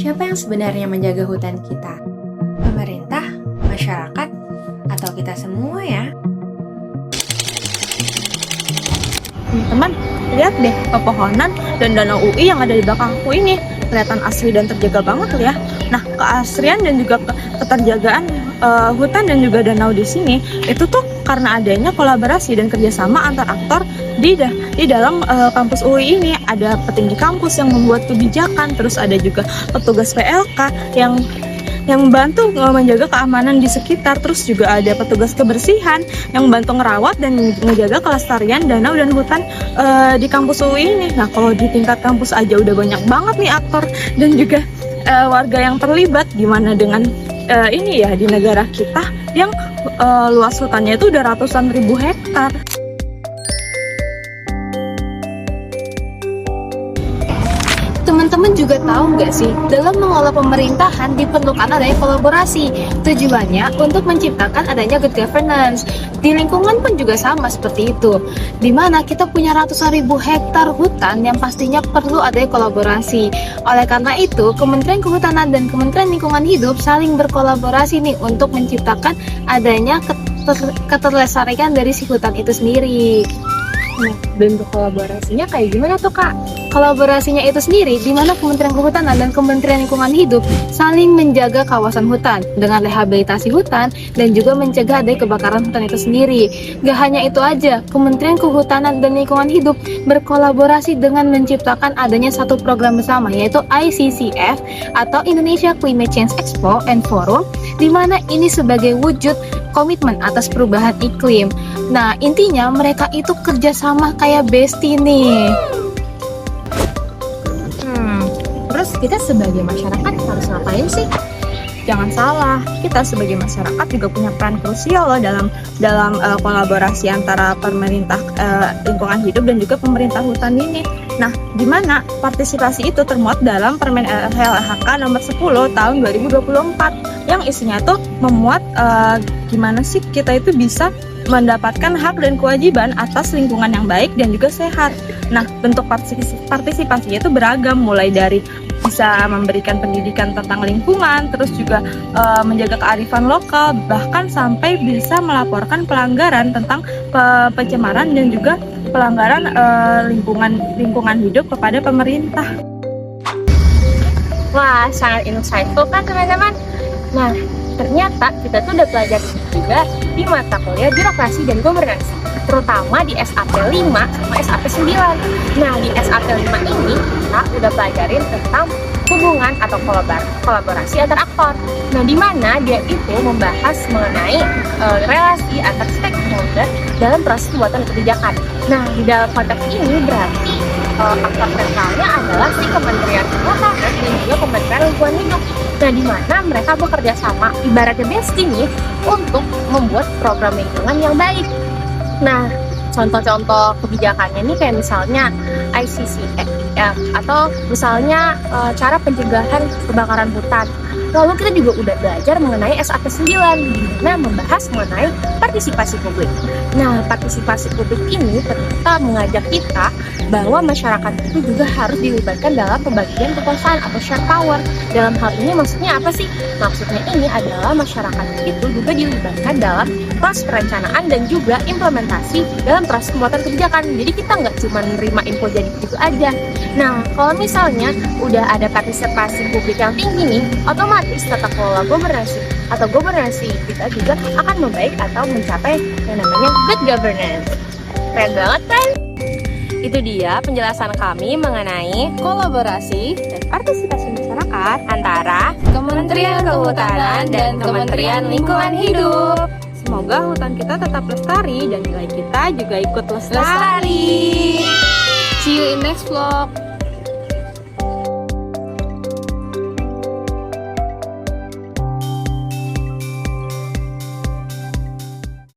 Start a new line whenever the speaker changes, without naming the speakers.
siapa yang sebenarnya menjaga hutan kita? Pemerintah, masyarakat, atau kita semua ya?
Teman-teman, lihat deh pepohonan dan danau UI yang ada di belakangku ini. Kelihatan asri dan terjaga banget ya. Nah, keasrian dan juga keterjagaan hutan dan juga danau di sini itu tuh karena adanya kolaborasi dan kerjasama antar aktor di dalam kampus UI ini. Ada petinggi kampus yang membuat kebijakan, terus ada juga petugas PLK yang membantu menjaga keamanan di sekitar, terus juga ada petugas kebersihan yang membantu ngerawat dan menjaga kelestarian danau dan hutan di kampus UI ini. Nah, kalau di tingkat kampus aja udah banyak banget nih aktor dan juga warga yang terlibat. Gimana dengan ini ya, di negara kita yang luas hutannya itu udah ratusan ribu hektar.
Teman-teman juga tahu nggak sih, dalam mengelola pemerintahan diperlukan adanya kolaborasi. Tujuannya untuk menciptakan adanya good governance. Di lingkungan pun juga sama seperti itu. Dimana kita punya ratusan ribu hektar hutan yang pastinya perlu adanya kolaborasi. Oleh karena itu, Kementerian Kehutanan dan Kementerian Lingkungan Hidup saling berkolaborasi nih untuk menciptakan adanya keterlestarian dari si hutan itu sendiri.
Nah, bentuk kolaborasinya kayak gimana tuh, Kak?
Kolaborasinya itu sendiri di mana Kementerian Kehutanan dan Kementerian Lingkungan Hidup saling menjaga kawasan hutan dengan rehabilitasi hutan dan juga mencegah adanya kebakaran hutan itu sendiri. Gak hanya itu aja, Kementerian Kehutanan dan Lingkungan Hidup berkolaborasi dengan menciptakan adanya satu program bersama, yaitu ICCF atau Indonesia Climate Change Expo and Forum, di mana ini sebagai wujud komitmen atas perubahan iklim. Nah, intinya mereka itu kerjasama kayak bestie nih.
Terus kita sebagai masyarakat harus ngapain sih?
Jangan salah, kita sebagai masyarakat juga punya peran krusial loh dalam kolaborasi antara pemerintah lingkungan hidup dan juga pemerintah hutan ini. Nah, di mana partisipasi itu termuat dalam Permen LHK nomor 10 tahun 2024 yang isinya tuh memuat gimana sih kita itu bisa mendapatkan hak dan kewajiban atas lingkungan yang baik dan juga sehat. Nah, bentuk partisipasinya itu beragam, mulai dari bisa memberikan pendidikan tentang lingkungan, terus juga menjaga kearifan lokal, bahkan sampai bisa melaporkan pelanggaran tentang pencemaran dan juga pelanggaran lingkungan hidup kepada pemerintah.
Wah, sangat insightful kan teman-teman? Nah, ternyata kita tuh udah belajar juga di mata kuliah birokrasi dan governance, terutama di SAP 5 sama SAP 9. Nah, di SAP 5 ini kita udah pelajarin tentang hubungan atau kolaborasi antar aktor. Nah, di mana dia itu membahas mengenai relasi antar stakeholder dalam proses pembuatan kebijakan. Nah, di dalam konteks ini berarti aktor sentralnya adalah si Kementerian Kehutanan dan juga Kementerian Lingkungan Hidup. Nah, di mana mereka bekerja sama ibaratnya bestie nih untuk membuat program lingkungan yang baik. Nah, contoh-contoh kebijakannya ini kayak misalnya ICCF atau misalnya cara pencegahan kebakaran hutan. Lalu kita juga udah belajar mengenai SAP 9 di mana membahas mengenai partisipasi publik. Nah, partisipasi publik ini ternyata mengajak kita bahwa masyarakat itu juga harus dilibatkan dalam pembagian kekuasaan atau share power. Dalam hal ini maksudnya apa sih? Maksudnya ini adalah masyarakat itu juga dilibatkan dalam proses perencanaan dan juga implementasi dalam proses pembuatan kebijakan. Jadi kita nggak cuma menerima info jadi begitu aja. Nah, kalau misalnya udah ada partisipasi publik yang tinggi nih, otomatis tata kelola governance kita juga akan membaik atau mencapai yang namanya good governance. Keren banget kan? Itu dia penjelasan kami mengenai kolaborasi dan partisipasi masyarakat antara Kementerian Kehutanan dan Kementerian Lingkungan Hidup. Semoga hutan kita tetap lestari dan nilai kita juga ikut lestari.
See you in next vlog.